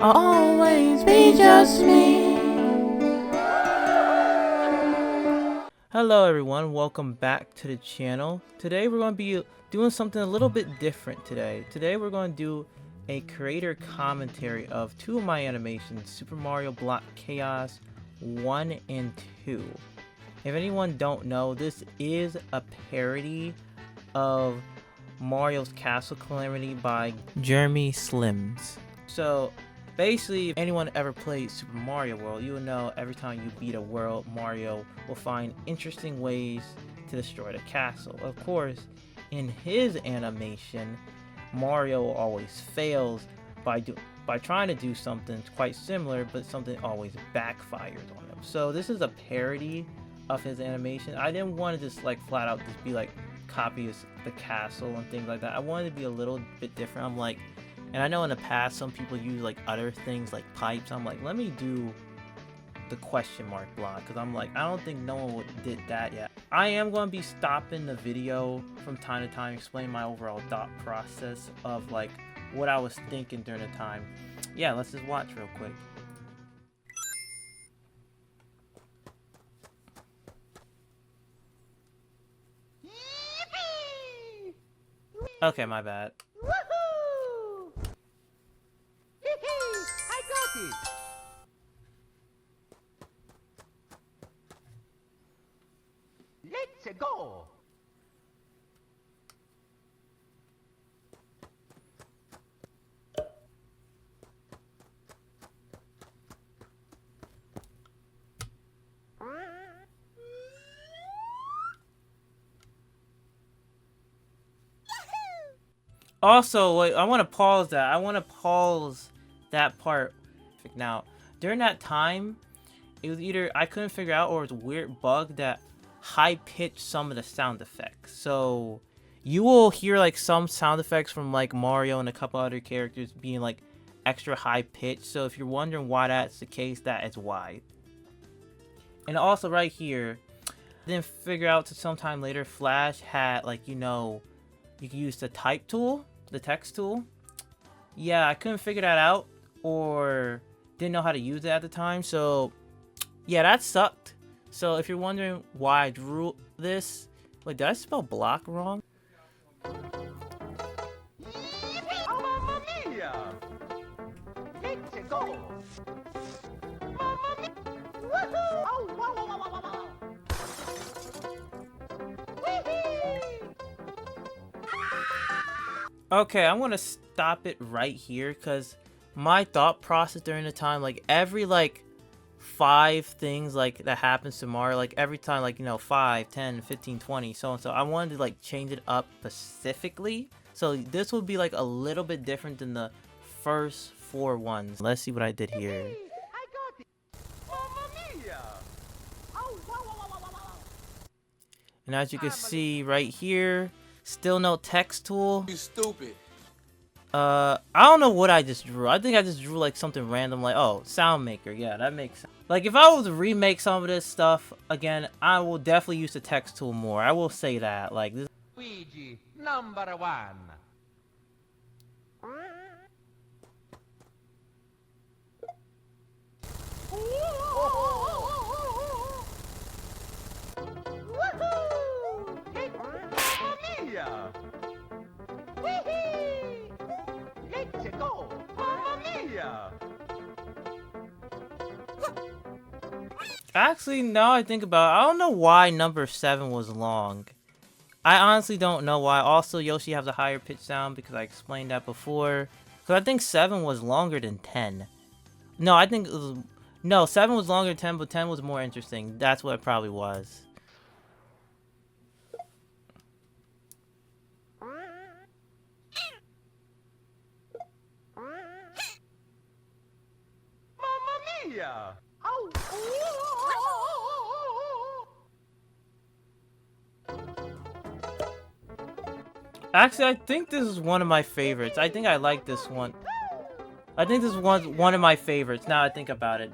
Always be just me. Hello everyone, welcome back to the channel. Today we're going to be doing something a little bit different today. Today we're going to do a creator commentary of two of my animations, Super Mario Block Chaos 1 and 2. If anyone don't know, this is a parody of Mario's Castle Calamity by Jeremy Slims. So basically, if anyone ever played Super Mario World, you will know every time you beat a world, Mario will find interesting ways to destroy the castle. Of course, in his animation, Mario always fails by trying to do something quite similar, but something always backfires on him. So this is a parody of his animation. I didn't want to just like flat out just be like copy the castle and things like that. I wanted to be a little bit different. I'm like, and I know in the past some people use like other things like pipes. I'm like, let me do the question mark block, because I'm like, I don't think no one did that yet. I am going to be stopping the video from time to time, explaining my overall thought process of like what I was thinking during the time. Yeah, let's just watch real quick. Okay, my bad. Woohoo! Hee-hee! I got it! Let's go! Also, wait, I want to pause that. I want to pause that part. Now, during that time, it was either I couldn't figure out or it was a weird bug that high-pitched some of the sound effects. So you will hear like some sound effects from like Mario and a couple other characters being like extra high-pitched. So if you're wondering why that's the case, that is why. And also right here, I didn't figure out till sometime later, Flash had like, you know, you can use the type tool, the text tool. Yeah, I couldn't figure that out or didn't know how to use it at the time. So yeah, that sucked. So if you're wondering why I drew this, wait, did I spell block wrong? Mamma mia! Let's go! Mamma mia! Woohoo! Oh, wow, wow, wow, wow, wow! Whee-hee! Okay, I'm gonna stop it right here because my thought process during the time, like every like 5 things like that happens to Mario, like every time, like, you know, 5, 10, 15, 20, so and so, I wanted to like change it up specifically. So this would be like a little bit different than the first 4 ones. Let's see what I did here. I got it! Mamma mia! Oh, wow, wow, wow, wow, wow! And as you can see right here, still no text tool. You stupid. I don't know what I just drew. I think I just drew like something random, like, oh, sound maker. Yeah, that makes sense. Like if I was to remake some of this stuff again, I will definitely use the text tool more. I will say that. Like this. Luigi, number 1. Woohoo! Mamma mia! Whee-hee! Let's go! Mamma mia! Actually, now I think about it, I don't know why number 7 was long. I honestly don't know why. Also, Yoshi has a higher pitch sound because I explained that before. Because I think 7 was longer than 10. No, I think it was... No, 7 was longer than 10, but 10 was more interesting. That's what it probably was. Mamma mia! Oh! Actually, I think this is one of my favorites. I think I like this one. I think this is one of my favorites, now I think about it.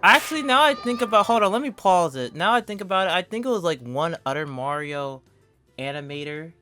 Actually, now I think about... Hold on, let me pause it. Now I think about it, I think it was like one other Mario animator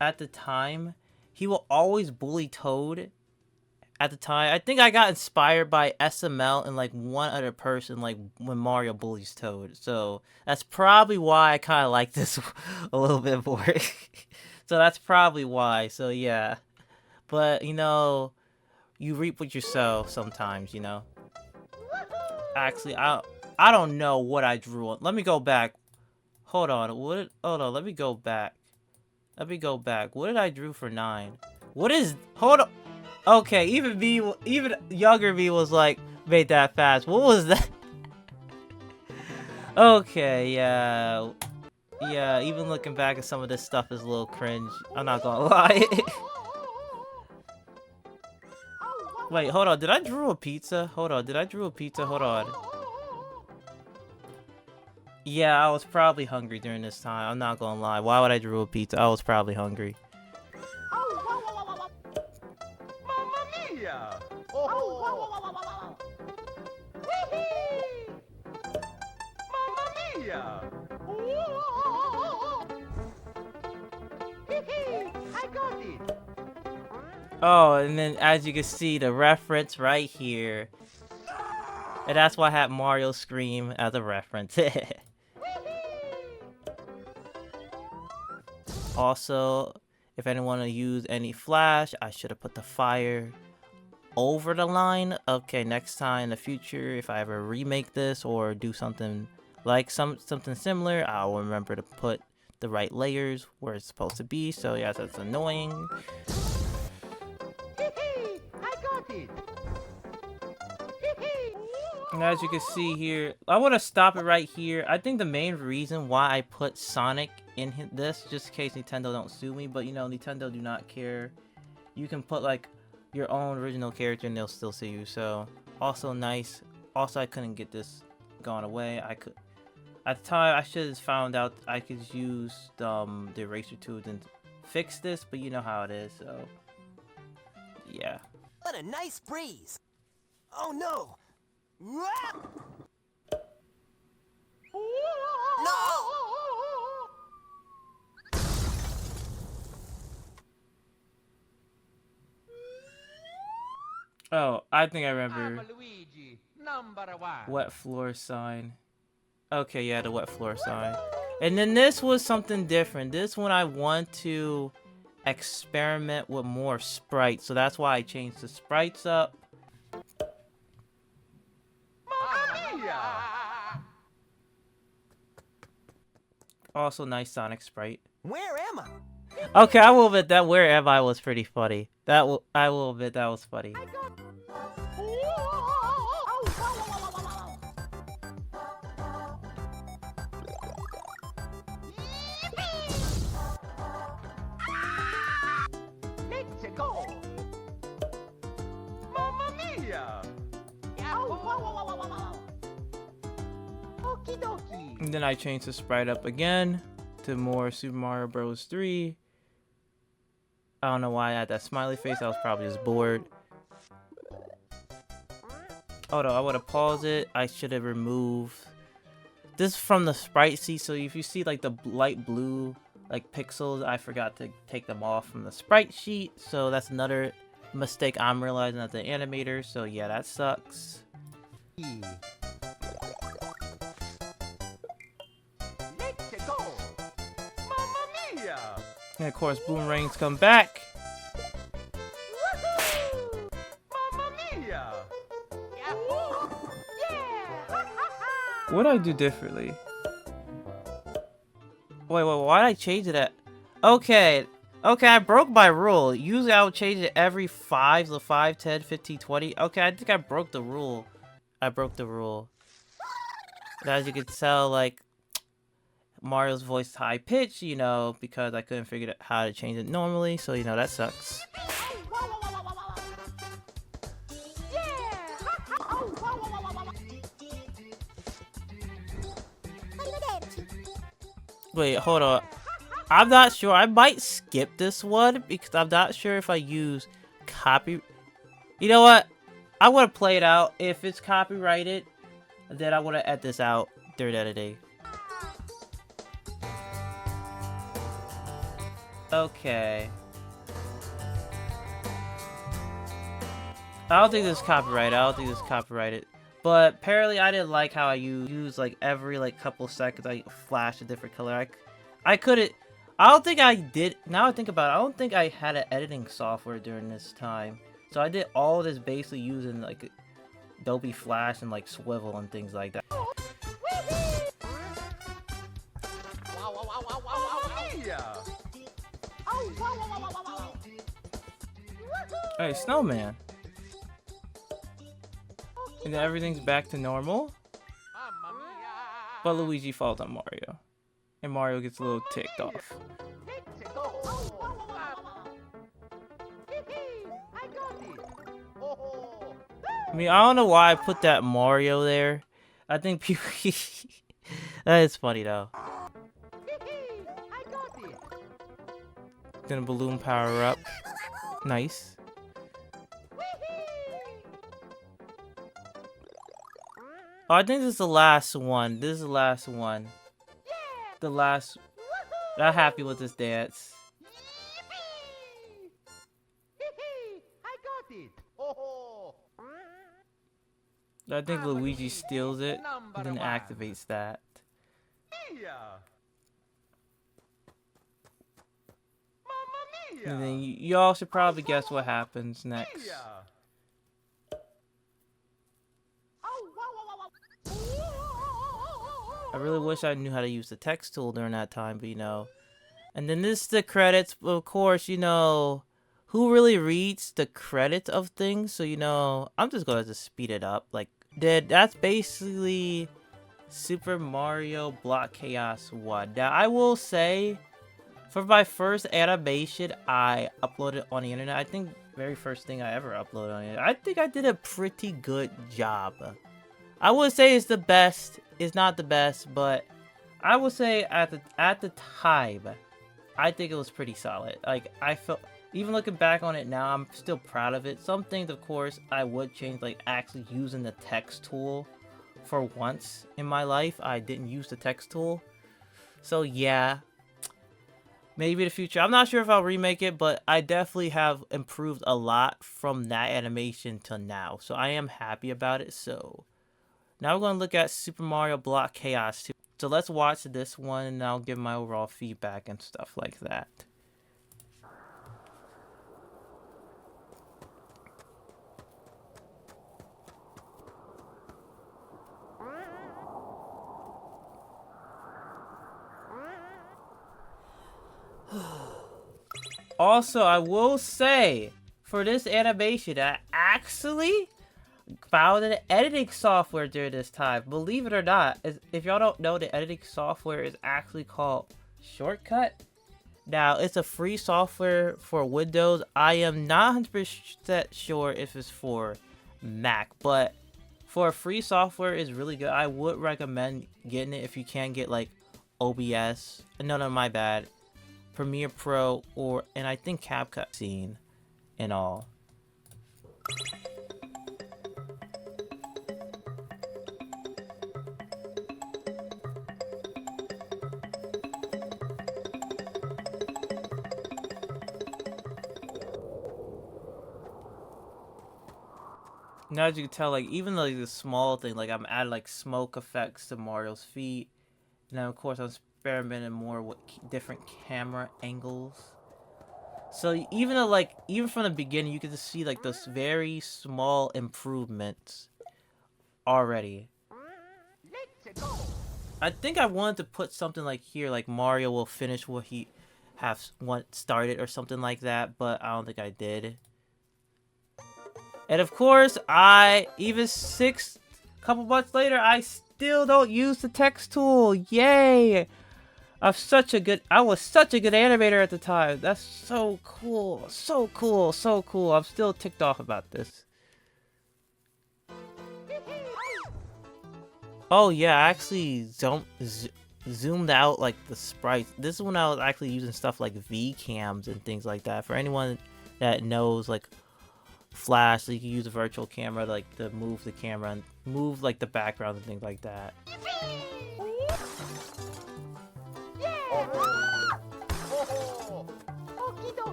at the time, he will always bully Toad. At the time, I think I got inspired by SML and like one other person, like when Mario bullies Toad. So that's probably why I kind of like this a little bit more. So that's probably why. So yeah, but you know, you reap what you sow sometimes. You know. Actually, I don't know what I drew. Let me go back. Hold on. Hold on. Let me go back. Let me go back. What did I drew for 9? What is? Hold on. Okay, even younger me was like, made that fast. What was that? Okay, yeah. Yeah, even looking back at some of this stuff is a little cringe. I'm not gonna lie. Wait, hold on. Did I drew a pizza? Hold on. Did I drew a pizza? Hold on. Yeah, I was probably hungry during this time. I'm not gonna lie. Why would I drew a pizza? I was probably hungry. Mamma mia! Oh! Mamma mia! I got it! Oh, and then as you can see, the reference right here. And that's why I had Mario scream as a reference. Also, if anyone want to use any flash, I should have put the fire over the line. Okay, next time in the future, if I ever remake this or do something like something similar, I'll remember to put the right layers where it's supposed to be. So yeah, that's annoying. I got it! And as you can see here, I want to stop it right here. I think the main reason why I put Sonic in this, just in case Nintendo don't sue me, but you know, Nintendo do not care. You can put like your own original character and they'll still sue you. So also nice. Also, I couldn't get this gone away. I could, at the time, I should have found out I could use the eraser tools and fix this, but you know how it is. So yeah. What a nice breeze. Oh no. No! Oh, I think I remember. Luigi, number 1. Wet floor sign. Okay, yeah, the wet floor sign. And then this was something different. This one I want to experiment with more sprites, so that's why I changed the sprites up. Mamma mia! Also, nice Sonic sprite. Where am I? Okay, I will admit that where am I was pretty funny. I will admit that was funny. Let's go! Mamma mia! Okie dokie! And then I changed the sprite up again to more Super Mario Bros. 3. I don't know why I had that smiley face. I was probably just bored. Oh no, I would have paused it. I should have removed this from the sprite sheet. So if you see like the light blue like pixels, I forgot to take them off from the sprite sheet. So that's another mistake I'm realizing as the animator. So yeah, that sucks. Let's go! Mamma mia! And of course, boomerangs come back. Woohoo! Mamma mia! Yahoo! Yeah! What did I do differently? Wait, why did I change it at? Okay, I broke my rule. Usually I would change it every 5, so 5, 10, 15, 20. Okay, I think I broke the rule. I broke the rule. And as you can tell, like, Mario's voice is high pitched, you know, because I couldn't figure out how to change it normally, so, you know, that sucks. Wait, hold on. I'm not sure. I might skip this one because I'm not sure if I use copy. You know what? I want to play it out. If it's copyrighted, then I want to edit this out during editing. Okay. I don't think this is copyrighted. I don't think this is copyrighted. But apparently I didn't like how I use like every like couple seconds I flash a different color. I couldn't. I don't think I did. Now I think about it, I don't think I had an editing software during this time. So I did all this basically using like Adobe Flash and like Swivel and things like that. Hey, Snowman. And then everything's back to normal. But Luigi falls on Mario. And Mario gets a little ticked off. I mean, I don't know why I put that Mario there. I think people... That is funny, though. Then a balloon power up. Nice. Oh, I think this is the last one. This is the last one. The last... Not happy with this dance. I think Luigi steals it and then activates that. And then you all should probably guess what happens next. I really wish I knew how to use the text tool during that time, but you know. And then this is the credits, but of course, you know, who really reads the credits of things? So, you know, I'm just going to speed it up. Like, that's basically Super Mario Block Chaos 1. Now, I will say, for my first animation, I uploaded on the internet. I think very first thing I ever uploaded on it. I think I did a pretty good job. I would say it's the best. It's not the best, but I would say at the time, I think it was pretty solid. Like, I felt, even looking back on it now, I'm still proud of it. Some things, of course, I would change, like actually using the text tool. For once in my life, I didn't use the text tool. So yeah, maybe in the future. I'm not sure if I'll remake it, but I definitely have improved a lot from that animation to now. So I am happy about it. So now we're going to look at Super Mario Block Chaos 2. So let's watch this one and I'll give my overall feedback and stuff like that. Also, I will say, for this animation, I actually found an editing software during this time. Believe it or not, if y'all don't know, the editing software is actually called Shortcut. Now, it's a free software for Windows. I am not 100% sure if it's for Mac, but for a free software, it's really good. I would recommend getting it if you can get like OBS. No, my bad. Premiere Pro and I think CapCut scene and all. Now, as you can tell, like even like the small thing, like I'm adding like smoke effects to Mario's feet. Now, of course, I'm experimenting more with different camera angles. So even though, like, even from the beginning, you can just see like those very small improvements already. I think I wanted to put something like here, like Mario will finish what he has started or something like that, but I don't think I did. And of course, even couple months later, I still don't use the text tool. Yay! I was such a good animator at the time. That's so cool. So cool. So cool. I'm still ticked off about this. Oh yeah, I actually zoomed out like the sprites. This is when I was actually using stuff like V-cams and things like that. For anyone that knows like Flash, so you can use a virtual camera like to move the camera and move like the background and things like that.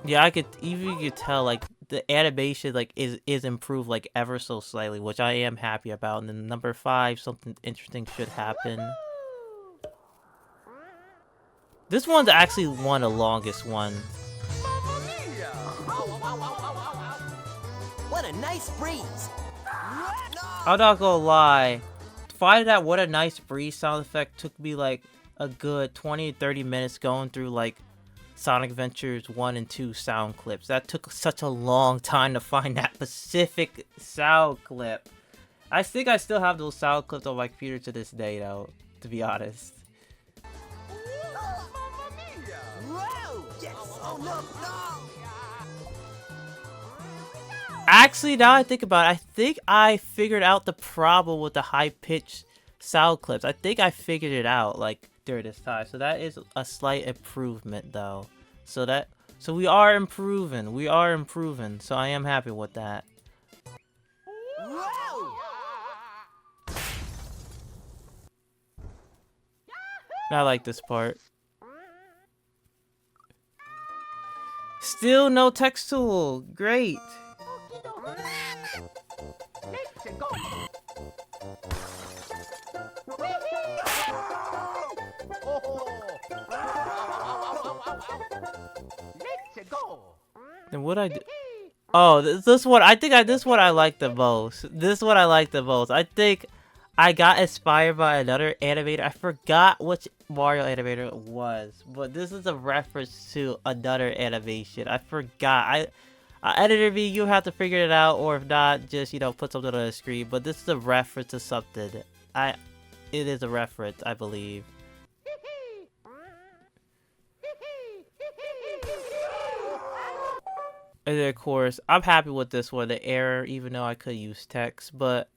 Yeah, I could even you could tell like the animation like is improved like ever so slightly, which I am happy about. And then number 5, something interesting should happen. This one's actually one of the longest ones. What a nice breeze! I'm not gonna lie, finding that what a nice breeze sound effect took me like a good 20 to 30 minutes going through like Sonic Adventures 1 and 2 sound clips. That took such a long time to find that specific sound clip. I think I still have those sound clips on my computer to this day though, to be honest. Whoa! Yes! Oh no! Actually, now I think about it, I think I figured out the problem with the high-pitched sound clips. I think I figured it out, like, during this time. So that is a slight improvement, though. So we are improving. We are improving. So I am happy with that. Whoa! I like this part. Still no text tool. Great. Let's go. Let's go. Then what I do? Oh, this one. I think this one I like the most. This one I like the most. I think I got inspired by another animator. I forgot which Mario animator it was, but this is a reference to another animation. I forgot. Editor V, you have to figure it out, or if not, just put something on the screen. But this is a reference to something. It is a reference, I believe. And then, of course, I'm happy with this one, the error, even though I could use text. But,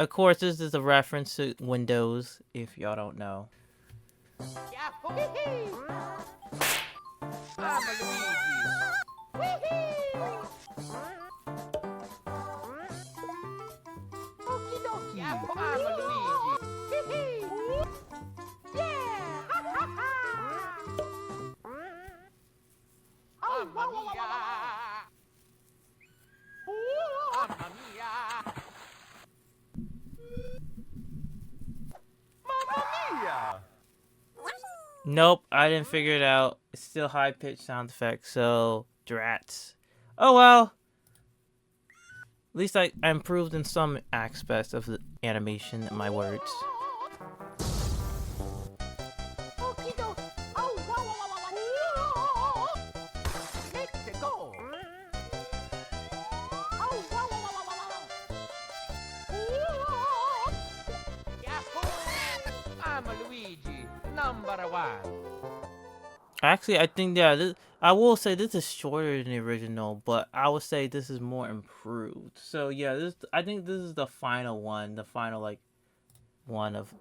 of course, this is a reference to Windows, if y'all don't know. Nope, I didn't figure it out. It's still high-pitched sound effects, so drats. Oh well. At least I improved in some aspects of the animation, in my words. I'm Luigi, number 1. Actually, I think I will say this is shorter than the original, but I would say this is more improved. So yeah, I think this is the final one, the final like one of.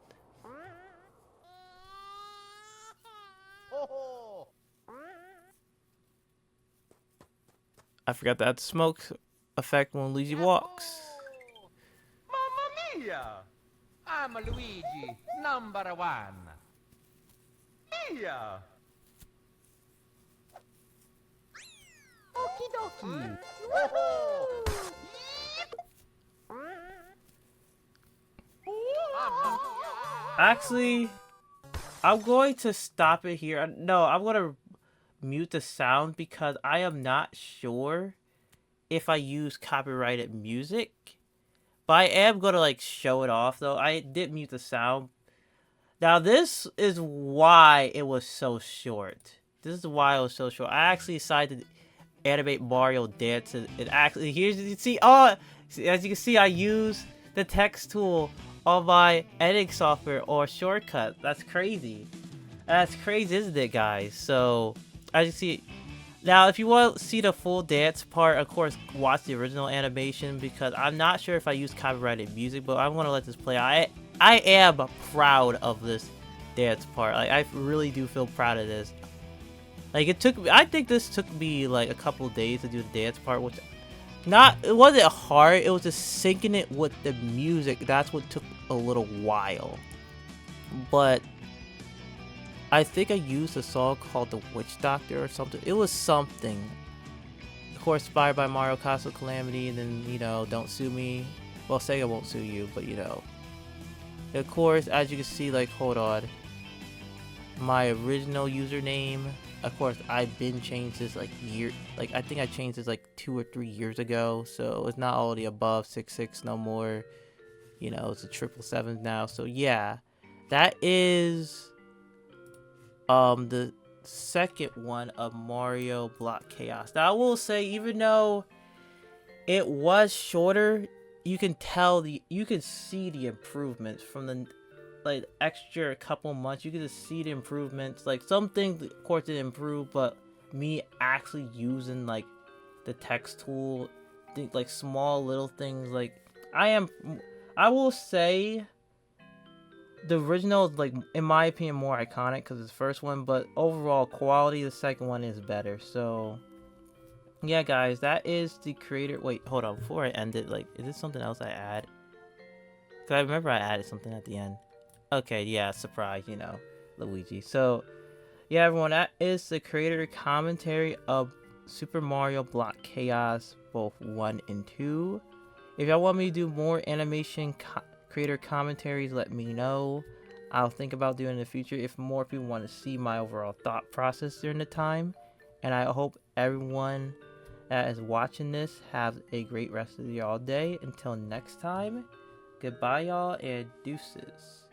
I forgot that smoke effect when Luigi walks. Mamma mia! I'm Luigi, number 1. Mia! Okie dokie. Actually, I'm going to stop it here. No, I'm going to mute the sound because I am not sure if I use copyrighted music. But I am going to like show it off though. I did mute the sound. Now this is why it was so short. This is why it was so short. I actually decided to animate Mario dance. It actually, here's, you see, oh, as you can see, I use the text tool on my editing software or shortcut. That's crazy. That's crazy, isn't it, guys? So, as you see, now if you want to see the full dance part, of course, watch the original animation because I'm not sure if I use copyrighted music, but I'm going to let this play. I am proud of this dance part. Like, I really do feel proud of this. Like, I think this took me like a couple days to do the dance part, which it wasn't hard, it was just syncing it with the music. That's what took a little while. But I think I used a song called The Witch Doctor or something. It was something. Of course, inspired by Mario Castle Calamity, and then, you know, Don't Sue Me. Well, Sega won't sue you, but, you know. Of course, as you can see, like, hold on. My original username, of course, I've been changed this, like, I think I changed this, like, 2 or 3 years ago, so it's not all the above 66 no more. You know, it's a 777 now, so yeah. That is, the second one of Mario Block Chaos. Now I will say, even though it was shorter, you can see the improvements from the like extra couple months. You can just see the improvements. Like some things of course didn't improve, but me actually using like the text tool, like small little things, like I will say the original is, like, in my opinion, more iconic because it's the first one, but overall quality, the second one is better. So, yeah, guys, that is the creator. Wait, hold on. Before I end it, like, is this something else I add? Because I remember I added something at the end. Okay, yeah, surprise, you know, Luigi. So, yeah, everyone, that is the creator commentary of Super Mario Block Chaos, both 1 and 2. If y'all want me to do more animation creator commentaries, let me know. I'll think about doing it in the future if more people want to see my overall thought process during the time. And I hope everyone that is watching this have a great rest of y'all day. Until next time, goodbye y'all and deuces.